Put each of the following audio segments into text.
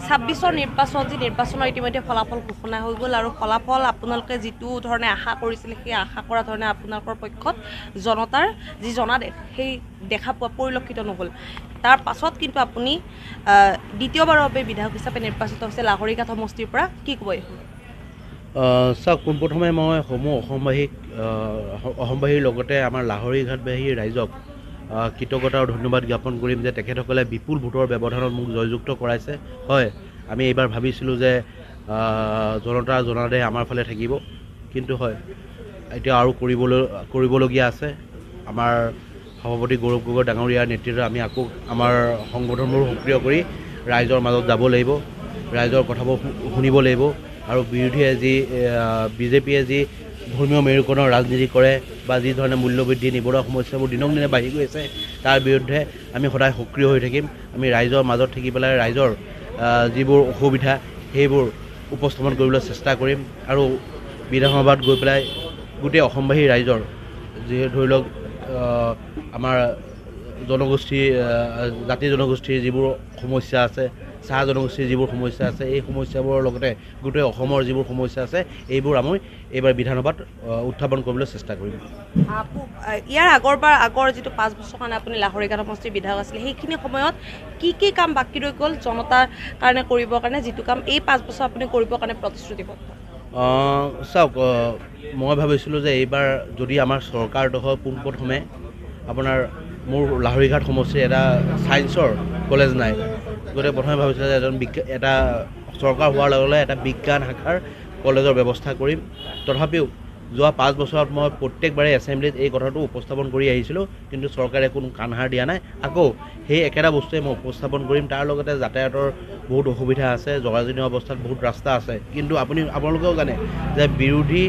26ৰ নিৰ্বাচনৰ ইতিমধ্যে ফলাফল ঘোষণা হৈ গ'ল আৰু ফলাফল আপোনালোকে যিটো ধৰণে আশা কৰিছিলে সেই আশা কৰা ধৰণে আপোনালোকৰ পক্ষত জনতাৰ যি জনাদেশ সেই দেখা পোৱা পৰিলক্ষিত নহ'ল। তাৰ পাছত কিন্তু আপুনি দ্বিতীয়বাৰৰ বাবে বিধায়ক হিচাপে নিৰ্বাচিত হৈছে লাহৰীঘাট সমষ্টিৰ পৰা। কি ক'ব এই চাওক, পোনপ্ৰথমে মই সমূহ অসমবাসীৰ লগতে আমাৰ লাহৰীঘাটবাসীৰ ৰাইজক কৃতজ্ঞতা আৰু ধন্যবাদ জ্ঞাপন কৰিম যে তেখেতসকলে বিপুল ভোটৰ ব্যৱধানত মোক জয়যুক্ত কৰাইছে। হয়, আমি এইবাৰ ভাবিছিলোঁ যে জনতাৰ জনাদেশ আমাৰ ফালে থাকিব, কিন্তু হয় এতিয়া আৰু কৰিবলগীয়া আছে। আমাৰ সভাপতি গৌৰৱ গগৈ ডাঙৰীয়াৰ নেতৃত্বত আমি আকৌ আমাৰ সংগঠনবোৰ সক্ৰিয় কৰি ৰাইজৰ মাজত যাব লাগিব, ৰাইজৰ কথাবোৰ শুনিব লাগিব। আৰু বিৰোধীয়ে যি বিজেপিয়ে যি ধৰ্মীয় মেৰুকৰণৰ ৰাজনীতি কৰে বা যি ধৰণে মূল্যবৃদ্ধি নিবনুৱা সমস্যাবোৰ দিনক দিনে বাঢ়ি গৈ আছে তাৰ বিৰুদ্ধে আমি সদায় সক্ৰিয় হৈ থাকিম। আমি ৰাইজৰ মাজত থাকি পেলাই ৰাইজৰ যিবোৰ অসুবিধা সেইবোৰ উপস্থাপন কৰিবলৈ চেষ্টা কৰিম আৰু বিধানসভাত গৈ পেলাই গোটেই অসমবাসী ৰাইজৰ যি ধৰি লওক আমাৰ জাতি জনগোষ্ঠীৰ যিবোৰ সমস্যা আছে, চাহ জনগোষ্ঠীৰ যিবোৰ সমস্যা আছে, এই সমস্যাবোৰৰ লগতে গোটেই অসমৰ যিবোৰ সমস্যা আছে এইবোৰ আমি এইবাৰ বিধানসভাত উত্থাপন কৰিবলৈ চেষ্টা কৰিম। ইয়াৰ আগৰ যিটো 5 বছৰ কাৰণে আপুনি লাহৰীঘাট সমষ্টিৰ বিধায়ক আছিলে সেইখিনি সময়ত কি কাম বাকী ৰৈ গ'ল জনতাৰ কাৰণে কৰিবৰ কাৰণে, যিটো কাম এই 5 বছৰ আপুনি কৰিবৰ কাৰণে প্ৰতিশ্ৰুতিবদ্ধ? চাওক, মই ভাবিছিলোঁ যে এইবাৰ যদি আমাৰ চৰকাৰটো হয় পোনপ্ৰথমে আপোনাৰ মোৰ লাহৰীঘাট সমষ্টিৰ এটা ছায়েন্সৰ কলেজ নাই, গতিকে প্ৰথমে ভাবিছিলোঁ যে এটা চৰকাৰ হোৱাৰ লগে লগে এটা বিজ্ঞান শাখাৰ কলেজৰ ব্যৱস্থা কৰিম। তথাপিও যোৱা 5 বছৰত মই প্ৰত্যেকবাৰে এছেম্বলিত এই কথাটো উপস্থাপন কৰি আহিছিলোঁ, কিন্তু চৰকাৰে কোনো কাণসাৰ দিয়া নাই। আকৌ সেই একেটা বস্তুৱে মই উপস্থাপন কৰিম। তাৰ লগতে যাতায়াতৰ বহুত অসুবিধা আছে, জৰাজীৰ্ণ অৱস্থাত বহুত ৰাস্তা আছে। কিন্তু আপোনালোকেও জানে যে বিৰোধী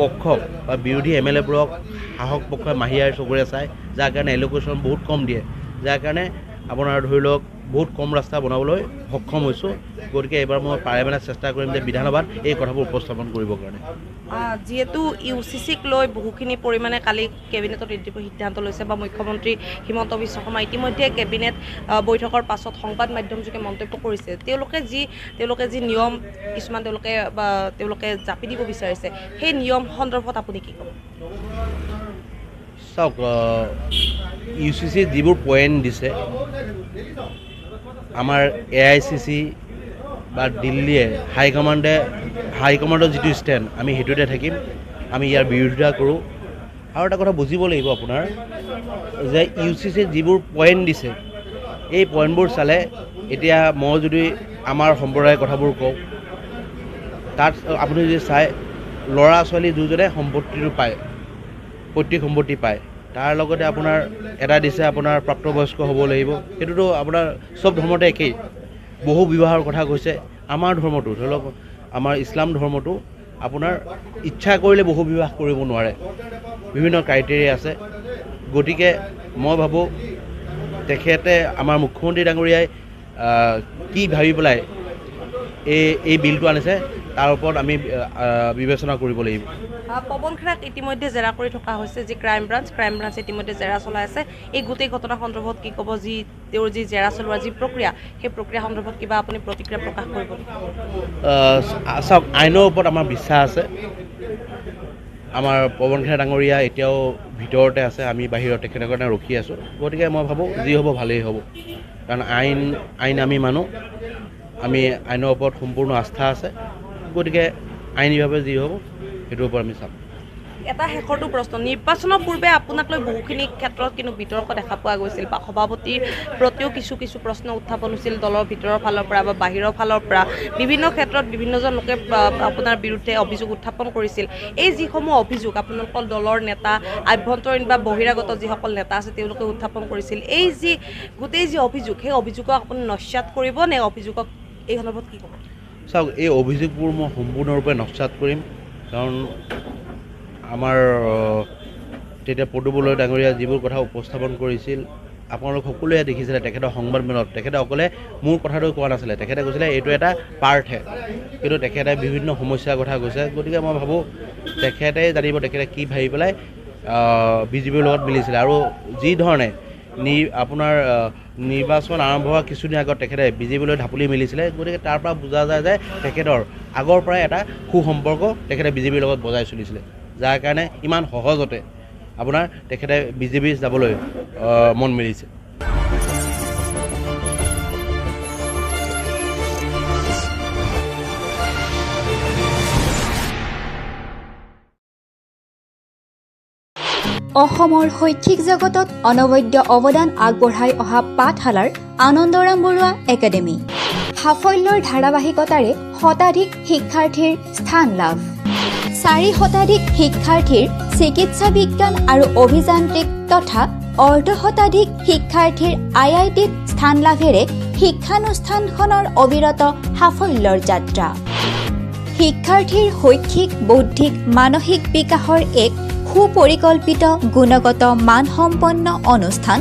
পক্ষক বা বিৰোধী MLA-বোৰক শাসক পক্ষই মাহিয়াৰ চকুৰে চায়, যাৰ কাৰণে এলোকেশ্যন বহুত কম দিয়ে, যাৰ কাৰণে আপোনাৰ ধৰি লওক বহুত কম ৰাস্তা বনাবলৈ সক্ষম হৈছোঁ। গতিকে এইবাৰ মই পাৰে মানে চেষ্টা কৰিম যে বিধানসভাত এই কথাবোৰ উপস্থাপন কৰিবৰ কাৰণে। যিহেতু UCCক লৈ বহুখিনি পৰিমাণে কালি কেবিনেটত সিদ্ধান্ত লৈছে বা মুখ্যমন্ত্ৰী হিমন্ত বিশ্ব শৰ্মা ইতিমধ্যে কেবিনেট বৈঠকৰ পাছত সংবাদ মাধ্যমযোগে মন্তব্য কৰিছে। তেওঁলোকে যি নিয়ম কিছুমান তেওঁলোকে জাপি দিব বিচাৰিছে, সেই নিয়ম সন্দৰ্ভত আপুনি কি ক'ব? চাওক, UCC যিবোৰ পইণ্ট দিছে আমাৰ AICC বা দিল্লীয়ে হাইকমাণ্ডৰ যিটো ষ্টেণ্ড আমি সেইটোতে থাকিম। আমি ইয়াৰ বিৰোধিতা কৰোঁ। আৰু এটা কথা বুজিব লাগিব আপোনাৰ যে UCC যিবোৰ পইণ্ট দিছে এই পইণ্টবোৰ চালে, এতিয়া মই যদি আমাৰ সম্প্ৰদায়ৰ কথাবোৰ কওঁ, তাত আপুনি যদি চাই ল'ৰা ছোৱালী দুজনে সম্পত্তিটো পায়, পৈতৃক সম্পত্তি পায়। তাৰ লগতে আপোনাৰ এটা দিছে আপোনাৰ প্ৰাপ্তবয়স্ক হ'ব লাগিব, সেইটোতো আপোনাৰ চব ধৰ্মতে একেই। বহু বিবাহৰ কথা কৈছে। আমাৰ ধৰ্মটো ধৰি লওক আমাৰ ইছলাম ধৰ্মটো আপোনাৰ ইচ্ছা কৰিলে বহু বিবাহ কৰিব নোৱাৰে, বিভিন্ন ক্ৰাইটেৰিয়া আছে। গতিকে মই ভাবোঁ তেখেতে আমাৰ মুখ্যমন্ত্ৰী ডাঙৰীয়াই কি ভাবি পেলাই এই বিলটো আনিছে তাৰ ওপৰত আমি বিবেচনা কৰিব লাগিব। পৱন খেৰাক ইতিমধ্যে জেৰা কৰি থকা হৈছে যি ক্ৰাইম ব্ৰাঞ্চ ইতিমধ্যে জেৰা চলাই আছে। এই গোটেই ঘটনা সন্দৰ্ভত কি ক'ব? তেওঁৰ যি জেৰা চলোৱাৰ যি প্ৰক্ৰিয়া, সেই প্ৰক্ৰিয়া সন্দৰ্ভত কিবা আপুনি প্ৰতিক্ৰিয়া প্ৰকাশ কৰিব? চাওক, আইনৰ ওপৰত আমাৰ বিশ্বাস আছে। আমাৰ পৱন খেৰা ডাঙৰীয়া এতিয়াও ভিতৰতে আছে, আমি বাহিৰত তেখেতৰ কাৰণে ৰখি আছোঁ। গতিকে মই ভাবোঁ যি হ'ব ভালেই হ'ব, কাৰণ আইন আমি মানো, আমি আইনৰ ওপৰত সম্পূৰ্ণ আস্থা আছে। গতিকে আইনীভাৱে যি হ'ব সেইটোৰ ওপৰত আমি চাম। এটা শেষৰটো প্ৰশ্ন, নিৰ্বাচনৰ পূৰ্বে আপোনাক লৈ বহুখিনি ক্ষেত্ৰত কিন্তু বিতৰ্ক দেখা পোৱা গৈছিল বা সভাপতিৰ প্ৰতিও কিছু প্ৰশ্ন উত্থাপন হৈছিল দলৰ ভিতৰৰ ফালৰ পৰা বা বাহিৰৰ ফালৰ পৰা। বিভিন্ন ক্ষেত্ৰত বিভিন্নজন লোকে আপোনাৰ বিৰুদ্ধে অভিযোগ উত্থাপন কৰিছিল। এই যিসমূহ অভিযোগ আপোনালোকৰ দলৰ নেতা, আভ্যন্তৰীণ বা বহিৰাগত যিসকল নেতা আছে তেওঁলোকে উত্থাপন কৰিছিল, এই গোটেই যি অভিযোগ, সেই অভিযোগক আপুনি নস্যাৎ কৰিব নে অভিযোগক এই সন্দৰ্ভত কি ক'ব? চাওক, এই অভিযোগবোৰ মই সম্পূৰ্ণৰূপে নস্যাৎ কৰিম। কাৰণ আমাৰ তেতিয়া পদুবলয় ডাঙৰীয়া যিবোৰ কথা উপস্থাপন কৰিছিল আপোনালোক সকলোৱে দেখিছিলে। তেখেতৰ সংবাদমেলত তেখেতে অকলে মোৰ কথাটো কোৱা নাছিলে, তেখেতে কৈছিলে এইটো এটা পাৰ্টহে, কিন্তু তেখেতে বিভিন্ন সমস্যাৰ কথা কৈছে। গতিকে মই ভাবোঁ তেখেতে জানিব তেখেতে কি ভাবি পেলাই বিজেপিৰ লগত মিলিছিলে। আৰু যি ধৰণে আপোনাৰ নিৰ্বাচন আৰম্ভ হোৱাৰ কিছুদিন আগত তেখেতে বিজেপিলৈ ঢাপলি মেলিছিলে, গতিকে তাৰ পৰা বুজা যায় যে তেখেতৰ আগৰ পৰাই এটা সুসম্পৰ্ক তেখেতে বিজেপিৰ লগত বজাই চলিছিলে, যাৰ কাৰণে ইমান সহজতে আপোনাৰ তেখেতে বিজেপি যাবলৈ মন মেলিছে। অসমৰ শৈক্ষিক জগতত অনবদ্য অৱদান আগবঢ়াই অহা পাঠশালাৰ আনন্দৰাম বৰুৱা একাডেমী। সাফল্যৰ ধাৰাবাহিকতাৰে শতাধিক শিক্ষাৰ্থীৰ স্থান লাভ। 4 শতাধিক শিক্ষাৰ্থীৰ চিকিৎসা বিজ্ঞান আৰু অভিযান্ত্ৰিক তথা অৰ্ধ শতাধিক শিক্ষাৰ্থীৰ IITত স্থান লাভেৰে শিক্ষানুষ্ঠানখনৰ অবিৰত সাফল্যৰ যাত্ৰা। শিক্ষাৰ্থীৰ শৈক্ষিক, বৌদ্ধিক, মানসিক বিকাশৰ এক সুপৰিকল্পিত গুণগত মানসম্পন্ন অনুষ্ঠান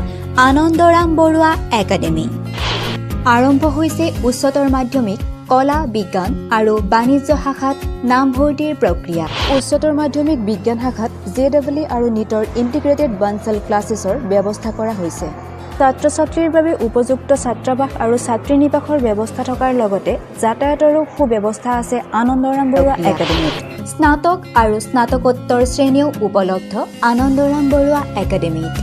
আনন্দৰাম বৰুৱা একাডেমী। আৰম্ভ হৈছে উচ্চতৰ মাধ্যমিক, কলা, বিজ্ঞান আৰু বাণিজ্য শাখাত নামভৰ্তিৰ প্ৰক্ৰিয়া। উচ্চতৰ মাধ্যমিক বিজ্ঞান শাখাত JEE আৰু NEETৰ ইণ্টিগ্ৰেটেড বাঞ্চেল ক্লাছেছৰ ব্যৱস্থা কৰা হৈছে। ছাত্ৰ ছাত্ৰীৰ বাবে উপযুক্ত ছাত্ৰাবাস আৰু ছাত্ৰী নিবাসৰ ব্যৱস্থা থকাৰ লগতে যাতায়াতৰো সুব্যৱস্থা আছে আনন্দৰাম বৰুৱা একাডেমীত। স্নাতক আৰু স্নাতকোত্তৰ শ্ৰেণীও উপলব্ধ আনন্দৰাম বৰুৱা একাডেমীত।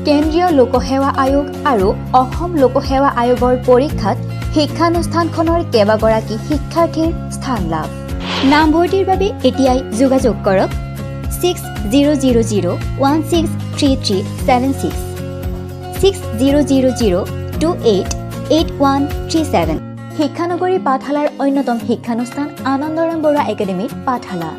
কেন্দ্ৰীয় লোকসেৱা আয়োগ আৰু অসম লোকসেৱা আয়োগৰ পৰীক্ষাত শিক্ষানুষ্ঠানখনৰ কেইবাগৰাকী শিক্ষাৰ্থীৰ স্থান লাভ। নামভৰ্তিৰ বাবে এতিয়াই যোগাযোগ কৰক 6000163376 6000288137। শিক্ষানগৰী পাঠশালাৰ অন্যতম শিক্ষানুষ্ঠান আনন্দৰাম বৰুৱা একাডেমীত পাঠশালা।